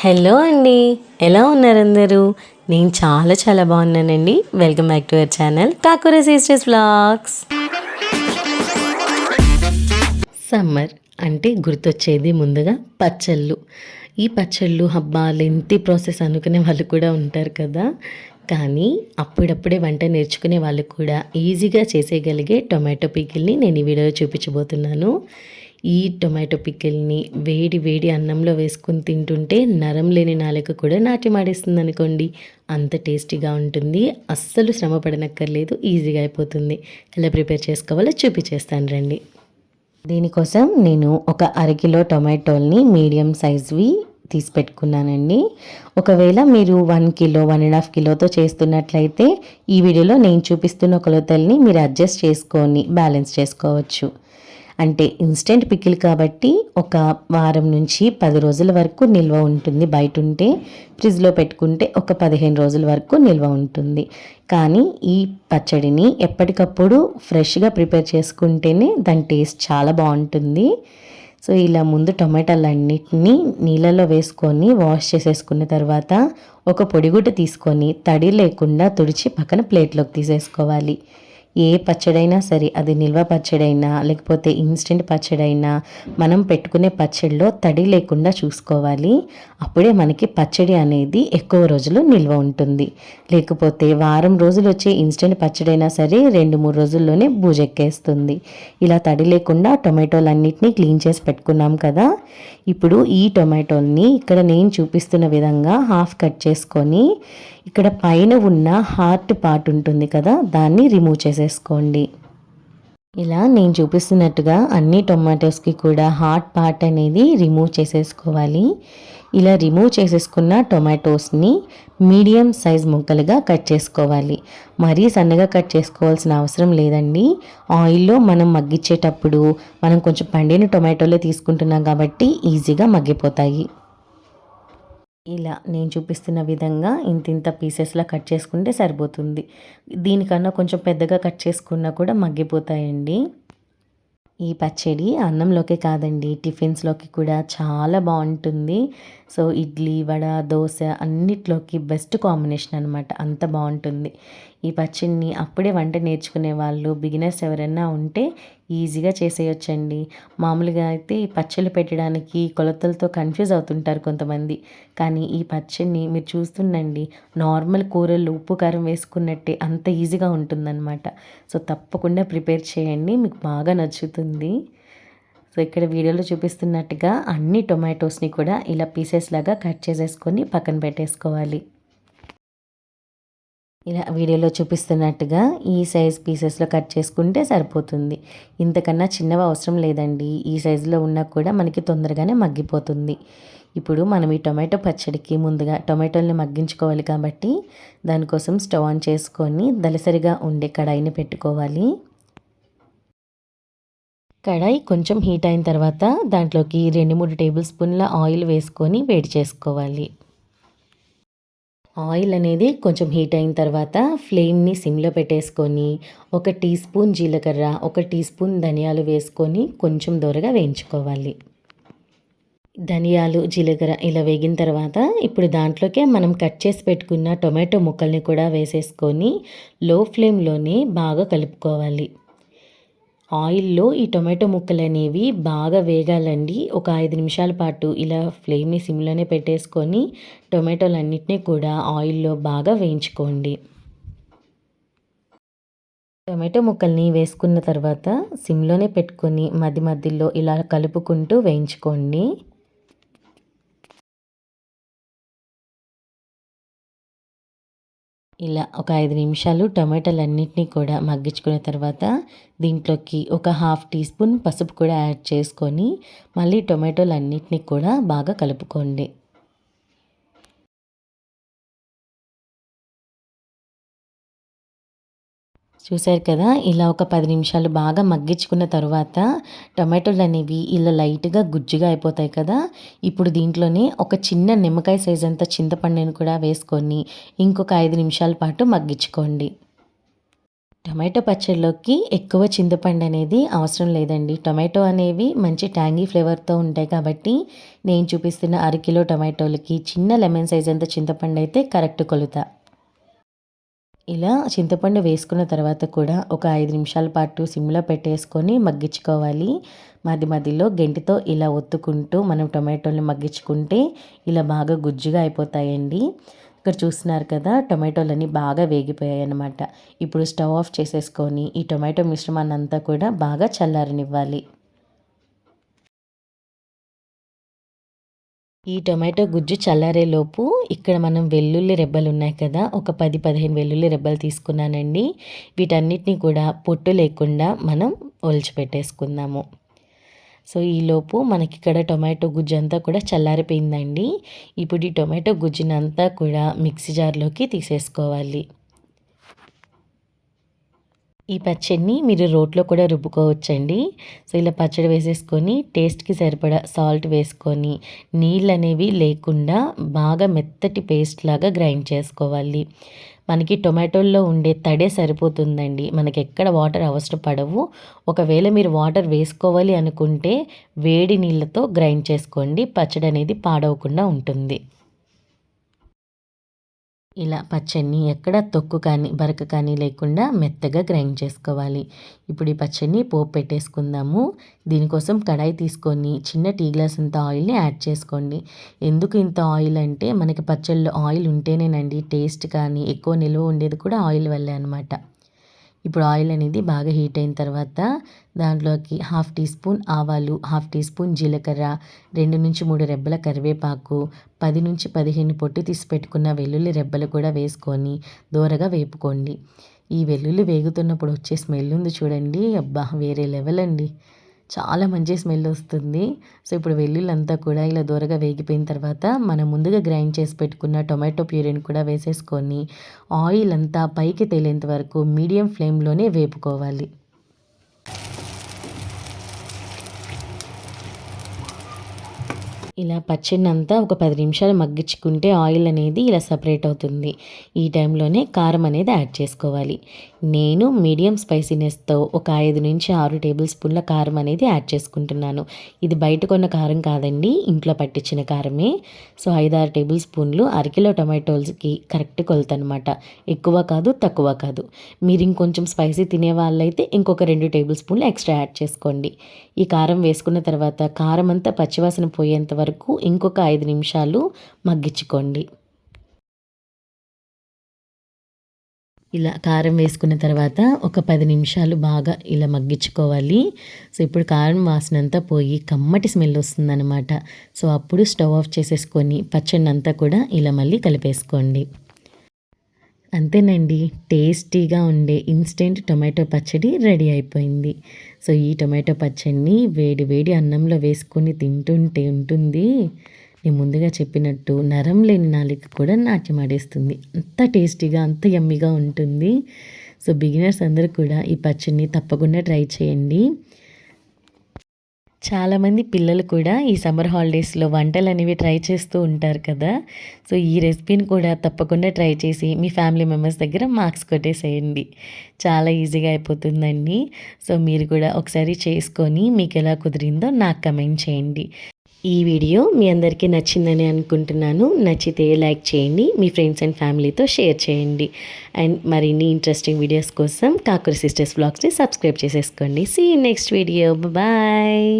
Hello అండి. ఎలా ఉన్నారు అందరూ? నేను చాలా బాగున్నానండి. Welcome back to our channel Kakura sisters vlogs. Summer అంటే గుర్తొచ్చేది ముందుగా పచ్చళ్ళు. ఈ పచ్చళ్ళు హబ్బా లెంతీ ప్రాసెస్ అనుకునే వాళ్ళు కూడా ఉంటారు కదా. కానీ అప్పుడప్పుడే వంట నేర్చుకునే వాళ్ళు కూడా ఈజీగా చేసేయగలిగే టొమాటో పికిల్ని నేను ఈ వీడియోలో చూపించబోతున్నాను. ఈ టొమాటో పికిల్ని వేడి వేడి అన్నంలో వేసుకుని తింటుంటే నరం లేని నాలుక కూడా నాట్యమాడేస్తుంది అనుకోండి. అంత టేస్టీగా ఉంటుంది. అస్సలు శ్రమ పడనక్కర్లేదు, ఈజీగా అయిపోతుంది. ఎలా ప్రిపేర్ చేసుకోవాలో చూపించేస్తాను రండి. దీనికోసం నేను ఒక అరకిలో టొమాటోల్ని మీడియం సైజ్వి తీసి పెట్టుకున్నానండి. ఒకవేళ మీరు 1 కిలో 1.5 కిలోతో చేస్తున్నట్లయితే ఈ వీడియోలో నేను చూపిస్తున్న కొలతల్ని మీరు అడ్జస్ట్ చేసుకొని బ్యాలెన్స్ చేసుకోవచ్చు. అంటే ఇన్స్టెంట్ పికిల్ కాబట్టి ఒక వారం నుంచి 10 రోజుల వరకు నిల్వ ఉంటుంది. బయట ఉంటే ఫ్రిడ్జ్లో పెట్టుకుంటే ఒక 15 రోజుల వరకు నిల్వ ఉంటుంది. కానీ ఈ పచ్చడిని ఎప్పటికప్పుడు ఫ్రెష్గా ప్రిపేర్ చేసుకుంటేనే దాని టేస్ట్ చాలా బాగుంటుంది. సో ఇలా ముందు టొమాటోలన్నిటినీ నీళ్ళలో వేసుకొని వాష్ చేసేసుకున్న తర్వాత ఒక పొడిగుడ్డ తీసుకొని తడి లేకుండా తుడిచి పక్కన ప్లేట్లోకి తీసేసుకోవాలి. ఏ పచ్చడైనా సరే, అది నిల్వ పచ్చడైనా లేకపోతే ఇన్స్టెంట్ పచ్చడైనా, మనం పెట్టుకునే పచ్చడిలో తడి లేకుండా చూసుకోవాలి. అప్పుడే మనకి పచ్చడి అనేది ఎక్కువ రోజులు నిల్వ ఉంటుంది. లేకపోతే వారం రోజులు వచ్చే ఇన్స్టెంట్ పచ్చడైనా సరే 2-3 రోజుల్లోనే బూజెక్కేస్తుంది. ఇలా తడి లేకుండా టొమాటోలన్నిటినీ క్లీన్ చేసి పెట్టుకున్నాం కదా. ఇప్పుడు ఈ టొమాటోల్ని ఇక్కడ నేను చూపిస్తున్న విధంగా హాఫ్ కట్ చేసుకొని ఇక్కడ పైన ఉన్న హార్ట్ పార్ట్ ఉంటుంది కదా, దాన్ని రిమూవ్ చేసేసుకోండి. ఇలా నేను చూపిస్తున్నట్టుగా అన్ని టొమాటోస్కి కూడా హార్ట్ పార్ట్ అనేది రిమూవ్ చేసేసుకోవాలి. ఇలా రిమూవ్ చేసేసుకున్న టొమాటోస్ని మీడియం సైజ్ ముక్కలుగా కట్ చేసుకోవాలి. మరీ సన్నగా కట్ చేసుకోవాల్సిన అవసరం లేదండి. ఆయిల్లో మనం మగ్గించేటప్పుడు మనం కొంచెం పండిన టొమాటోలే తీసుకుంటున్నాం కాబట్టి ఈజీగా మగ్గిపోతాయి. ఇలా నేను చూపిస్తున్న విధంగా ఇంతింత పీసెస్లా కట్ చేసుకుంటే సరిపోతుంది. దీనికన్నా కొంచెం పెద్దగా కట్ చేసుకున్నా కూడా మగ్గిపోతాయండి. ఈ పచ్చడి అన్నంలోకే కాదండి, టిఫిన్స్లోకి కూడా చాలా బాగుంటుంది. సో ఇడ్లీ, వడ, దోశ అన్నిట్లోకి బెస్ట్ కాంబినేషన్ అనమాట. అంత బాగుంటుంది. ఈ పచ్చడిని అప్పుడే వంట నేర్చుకునే వాళ్ళు, బిగినర్స్ ఎవరైనా ఉంటే ఈజీగా చేసేయొచ్చండి. మామూలుగా అయితే ఈ పచ్చళ్ళు పెట్టడానికి కొలతలతో కన్ఫ్యూజ్ అవుతుంటారు కొంతమంది. కానీ ఈ పచ్చడిని మీరు చూస్తుండండి, నార్మల్ కూరలు ఉప్పు కారం వేసుకున్నట్టే అంత ఈజీగా ఉంటుందన్నమాట. సో తప్పకుండా ప్రిపేర్ చేయండి, మీకు బాగా నచ్చుతుంది. సో ఇక్కడ వీడియోలో చూపిస్తున్నట్టుగా అన్ని టొమాటోస్ని కూడా ఇలా పీసెస్ లాగా కట్ చేసేసుకొని పక్కన పెట్టేసుకోవాలి. ఇలా వీడియోలో చూపిస్తున్నట్టుగా ఈ సైజ్ పీసెస్లో కట్ చేసుకుంటే సరిపోతుంది. ఇంతకన్నా చిన్నవి అవసరం లేదండి. ఈ సైజులో ఉన్నా కూడా మనకి తొందరగానే మగ్గిపోతుంది. ఇప్పుడు మనం ఈ టొమాటో పచ్చడికి ముందుగా టొమాటోల్ని మగ్గించుకోవాలి కాబట్టి దానికోసం స్టవ్ ఆన్ చేసుకొని దలసరిగా ఉండే కడాయిని పెట్టుకోవాలి. కడాయి కొంచెం హీట్ అయిన తర్వాత దాంట్లోకి 2-3 టేబుల్ స్పూన్ల ఆయిల్ వేసుకొని వేడి చేసుకోవాలి. ఆయిల్ అనేది కొంచెం హీట్ అయిన తర్వాత ఫ్లేమ్ని సిమ్లో పెట్టేసుకొని 1 టీ స్పూన్ జీలకర్ర, 1 టీ స్పూన్ ధనియాలు వేసుకొని కొంచెం దోరగా వేయించుకోవాలి. ధనియాలు, జీలకర్ర ఇలా వేగిన తర్వాత ఇప్పుడు దాంట్లోకే మనం కట్ చేసి పెట్టుకున్న టొమాటో ముక్కల్ని కూడా వేసేసుకొని లో ఫ్లేమ్లోనే బాగా కలుపుకోవాలి. ఆయిల్లో ఈ టొమాటో ముక్కలు అనేవి బాగా వేగాలండి. ఒక 5 నిమిషాల పాటు ఇలా ఫ్లేమ్ని సిమ్లోనే పెట్టేసుకొని టొమాటోలన్నిటినీ కూడా ఆయిల్లో బాగా వేయించుకోండి. టొమాటో ముక్కల్ని వేసుకున్న తర్వాత సిమ్లోనే పెట్టుకొని మధ్య మధ్యలో ఇలా కలుపుకుంటూ వేయించుకోండి. ఇలా ఒక 5 నిమిషాలు టమాటాలన్నింటినీ కూడా మగ్గించుకున్న తర్వాత దీంట్లోకి ఒక హాఫ్ టీ స్పూన్ పసుపు కూడా యాడ్ చేసుకొని మళ్ళీ టొమాటోలన్నింటినీ కూడా బాగా కలుపుకోండి. చూసారు కదా, ఇలా ఒక 10 నిమిషాలు బాగా మగ్గించుకున్న తర్వాత టమాటోలు అనేవి ఇలా లైట్గా గుజ్జుగా అయిపోతాయి కదా. ఇప్పుడు దీంట్లోనే ఒక చిన్న నిమ్మకాయ సైజ్ అంత చింతపండుని కూడా వేసుకొని ఇంకొక 5 నిమిషాల పాటు మగ్గించుకోండి. టొమాటో పచ్చడిలోకి ఎక్కువ చింతపండు అనేది అవసరం లేదండి. టొమాటో అనేవి మంచి ట్యాంగీ ఫ్లేవర్తో ఉంటాయి కాబట్టి నేను చూపిస్తున్న అరకిలో టొమాటోలకి చిన్న లెమన్ సైజ్ అంత చింతపండు అయితే కరెక్ట్ కొలుత. ఇలా చింతపండు వేసుకున్న తర్వాత కూడా ఒక 5 నిమిషాల పాటు సిమ్లో పెట్టేసుకొని మగ్గించుకోవాలి. మధ్య మధ్యలో గెంటితో ఇలా ఒత్తుకుంటూ మనం టొమాటోల్ని మగ్గించుకుంటే ఇలా బాగా గుజ్జుగా అయిపోతాయండి. ఇక్కడ చూస్తున్నారు కదా, టొమాటోలన్నీ బాగా వేగిపోయాయి అన్నమాట. ఇప్పుడు స్టవ్ ఆఫ్ చేసేసుకొని ఈ టొమాటో మిశ్రమాన్ని అంతా కూడా బాగా చల్లారనివ్వాలి. ఈ టొమాటో గుజ్జు చల్లారేలోపు ఇక్కడ మనం వెల్లుల్లి రెబ్బలు ఉన్నాయి కదా, ఒక 10-15 వెల్లుల్లి రెబ్బలు తీసుకున్నానండి. వీటన్నిటిని కూడా పొట్టు లేకుండా మనం ఒలిచిపెట్టేసుకుందాము. సో ఈలోపు మనకి ఇక్కడ టొమాటో గుజ్జు అంతా కూడా చల్లారిపోయిందండి. ఇప్పుడు ఈ టొమాటో గుజ్జునంతా కూడా మిక్సీ జార్లోకి తీసేసుకోవాలి. ఈ పచ్చడిని మీరు రోట్లో కూడా రుబ్బుకోవచ్చండి. సో ఇలా పచ్చడి వేసేసుకొని టేస్ట్కి సరిపడా సాల్ట్ వేసుకొని నీళ్ళు అనేవి లేకుండా బాగా మెత్తటి పేస్ట్ లాగా గ్రైండ్ చేసుకోవాలి. మనకి టొమాటోల్లో ఉండే తడే సరిపోతుందండి, మనకి ఎక్కడ వాటర్ అవసరం పడవు. ఒకవేళ మీరు వాటర్ వేసుకోవాలి అనుకుంటే వేడి నీళ్ళతో గ్రైండ్ చేసుకోండి, పచ్చడి అనేది పాడవకుండా ఉంటుంది. ఇలా పచ్చడిని ఎక్కడ తొక్కు కానీ బరక కానీ లేకుండా మెత్తగా గ్రైండ్ చేసుకోవాలి. ఇప్పుడు ఈ పచ్చడిని పోపు పెట్టేసుకుందాము. దీనికోసం కడాయి తీసుకొని చిన్న టీ గ్లాస్ అంత ఆయిల్ని యాడ్ చేసుకోండి. ఎందుకు ఇంత ఆయిల్ అంటే మనకి పచ్చళ్ళలో ఆయిల్ ఉంటేనేనండి టేస్ట్ కానీ ఎక్కువ నిలువ ఉండేది కూడా ఆయిల్ వల్లే అనమాట. ఇప్పుడు ఆయిల్ అనేది బాగా హీట్ అయిన తర్వాత దాంట్లోకి 1/2 టీ స్పూన్ ఆవాలు, 1/2 టీ స్పూన్ జీలకర్ర, 2-3 రెబ్బల కరివేపాకు, 10-15 పొట్టు తీసి పెట్టుకున్న వెల్లుల్లి రెబ్బలు కూడా వేసుకొని దోరగా వేపుకోండి. ఈ వెల్లుల్లి వేగుతున్నప్పుడు వచ్చే స్మెల్ ఉంది చూడండి, అబ్బా వేరే లెవెల్ అండి. చాలా మంచి స్మెల్ వస్తుంది. సో ఇప్పుడు వెల్లుల్లంతా కూడా ఇలా దూరగా వేగిపోయిన తర్వాత మనం ముందుగా గ్రైండ్ చేసి పెట్టుకున్న టొమాటో ప్యూరీని కూడా వేసేసుకొని ఆయిల్ అంతా పైకి తేలేంత వరకు మీడియం ఫ్లేమ్లోనే వేపుకోవాలి. ఇలా పచ్చడినంతా ఒక 10 నిమిషాలు మగ్గించుకుంటే ఆయిల్ అనేది ఇలా సపరేట్ అవుతుంది. ఈ టైంలోనే కారం అనేది యాడ్ చేసుకోవాలి. నేను మీడియం స్పైసీనెస్తో ఒక 5-6 టేబుల్ స్పూన్ల కారం అనేది యాడ్ చేసుకుంటున్నాను. ఇది బయట కొన్న కారం కాదండి, ఇంట్లో పట్టించిన కారమే. సో 5-6 టేబుల్ స్పూన్లు అరకిలో టొమాటోస్కి కరెక్ట్ కొలత అనమాట. ఎక్కువ కాదు తక్కువ కాదు. మీరు ఇంకొంచెం స్పైసీ తినే వాళ్ళైతే ఇంకొక 2 టేబుల్ స్పూన్లు ఎక్స్ట్రా యాడ్ చేసుకోండి. ఈ కారం వేసుకున్న తర్వాత కారం అంతా పచ్చివాసన పోయేంత వరకు ఇంకొక 5 నిమిషాలు మగ్గించుకోండి. ఇలా కారం వేసుకున్న తర్వాత ఒక 10 నిమిషాలు బాగా ఇలా మగ్గించుకోవాలి. సో ఇప్పుడు కారం వాసన అంతా పోయి కమ్మటి స్మెల్ వస్తుందన్నమాట. సో అప్పుడు స్టవ్ ఆఫ్ చేసేసుకొని పచ్చడిని అంతా కూడా ఇలా మళ్ళీ కలిపేసుకోండి. అంతేనండి, టేస్టీగా ఉండే ఇన్స్టెంట్ టొమాటో పచ్చడి రెడీ అయిపోయింది. సో ఈ టొమాటో పచ్చడిని వేడి వేడి అన్నంలో వేసుకొని తింటుంటే ఉంటుంది, నేను ముందుగా చెప్పినట్టు నరం లేని నాలుక కూడా నాట్యమాడేస్తుంది. అంత టేస్టీగా అంత యమ్మీగా ఉంటుంది. సో బిగినర్స్ అందరూ కూడా ఈ పచ్చడిని తప్పకుండా ట్రై చేయండి. చాలామంది పిల్లలు కూడా ఈ సమ్మర్ హాలిడేస్లో వంటలు అనేవి ట్రై చేస్తూ ఉంటారు కదా. సో ఈ రెసిపీని కూడా తప్పకుండా ట్రై చేసి మీ ఫ్యామిలీ మెంబర్స్ దగ్గర మార్క్స్ కొట్టేసేయండి. చాలా ఈజీగా అయిపోతుందండి. సో మీరు కూడా ఒకసారి చేసుకొని మీకు ఎలా కుదిరిందో నాకు కమెంట్ చేయండి. ఈ వీడియో మీ అందరికీ నచ్చిందని అనుకుంటున్నాను. నచ్చితే లైక్ చేయండి, మీ ఫ్రెండ్స్ అండ్ ఫ్యామిలీతో షేర్ చేయండి. అండ్ మరిన్ని ఇంట్రెస్టింగ్ వీడియోస్ కోసం కాకూర సిస్టర్స్ వ్లాగ్స్ని సబ్స్క్రైబ్ చేసేసుకోండి. See you next video, bye.